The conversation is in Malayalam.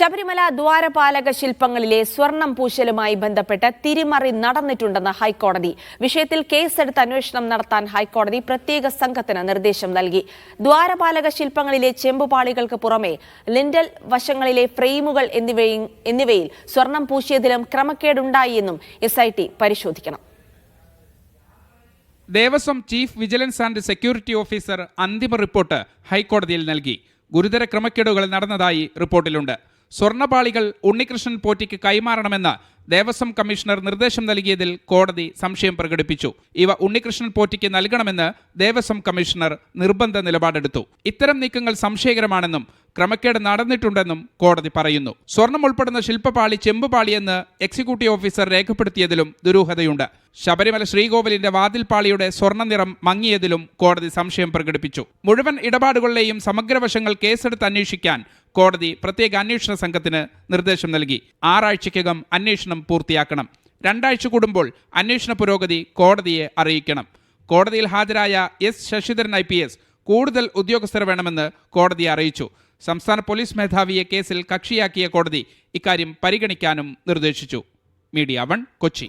ശബരിമല ദ്വാരപാലക ശില്പങ്ങളിലെ സ്വർണം പൂശലുമായി ബന്ധപ്പെട്ട് തിരിമറി നടന്നിട്ടുണ്ടെന്ന് ഹൈക്കോടതി. വിഷയത്തിൽ കേസെടുത്ത് അന്വേഷണം നടത്താൻ ഹൈക്കോടതി പ്രത്യേക സംഘത്തിന് നിർദ്ദേശം നൽകി. ദ്വാരപാലക ശില്പങ്ങളിലെ ചെമ്പുപാളികൾക്ക് പുറമെ ലിൻഡൽ വശങ്ങളിലെ ഫ്രെയിമുകൾ എന്നിവയിൽ സ്വർണം പൂശിയതിലും ക്രമക്കേടുണ്ടായി എന്നും SIT പരിശോധിക്കണം. Devaswom chief vigilance and security officer അന്തിമ റിപ്പോർട്ട് ഹൈക്കോടതിയിൽ നൽകി. ഗുരുതര ക്രമക്കേടുകൾ നടന്നതായി റിപ്പോർട്ടിലുണ്ട്. സ്വർണ്ണപാളികൾ ഉണ്ണികൃഷ്ണൻ പോറ്റിക്ക് കൈമാറണമെന്ന് ദേവസ്വം കമ്മീഷണർ നിർദ്ദേശം നൽകിയതിൽ കോടതി സംശയം പ്രകടിപ്പിച്ചു. ഇവ ഉണ്ണികൃഷ്ണൻ പോറ്റിക്ക് നൽകണമെന്ന് ദേവസ്വം കമ്മീഷണർ നിർബന്ധ നിലപാടെടുത്തു. ഇത്തരം നീക്കങ്ങൾ സംശയകരമാണെന്നും ക്രമക്കേട് നടന്നിട്ടുണ്ടെന്നും കോടതി പറയുന്നു. സ്വർണം ഉൾപ്പെടുന്ന ശില്പപാളി ചെമ്പുപാളിയെന്ന് എക്സിക്യൂട്ടീവ് ഓഫീസർ രേഖപ്പെടുത്തിയതിലും ദുരൂഹതയുണ്ട്. ശബരിമല ശ്രീകോവിലിന്റെ വാതിൽപാളിയുടെ സ്വർണ്ണ നിറം മങ്ങിയതിലും കോടതി സംശയം പ്രകടിപ്പിച്ചു. മുഴുവൻ ഇടപാടുകളിലെയും സമഗ്രവശങ്ങൾ കേസെടുത്ത് അന്വേഷിക്കാൻ കോടതി പ്രത്യേക അന്വേഷണ സംഘത്തിന് നിർദ്ദേശം നൽകി. 6 ആഴ്ചയ്ക്കകം അന്വേഷണം പൂർത്തിയാക്കണം. 2 ആഴ്ച കൂടുമ്പോൾ അന്വേഷണ പുരോഗതി കോടതിയെ അറിയിക്കണം. കോടതിയിൽ ഹാജരായ S. ശശിധരൻ IPS കൂടുതൽ ഉദ്യോഗസ്ഥർ വേണമെന്ന് കോടതിയെ അറിയിച്ചു. സംസ്ഥാന പോലീസ് മേധാവിയെ കേസിൽ കക്ഷിയാക്കിയ കോടതി ഇക്കാര്യം പരിഗണിക്കാനും നിർദ്ദേശിച്ചു. മീഡിയ 1 കൊച്ചി.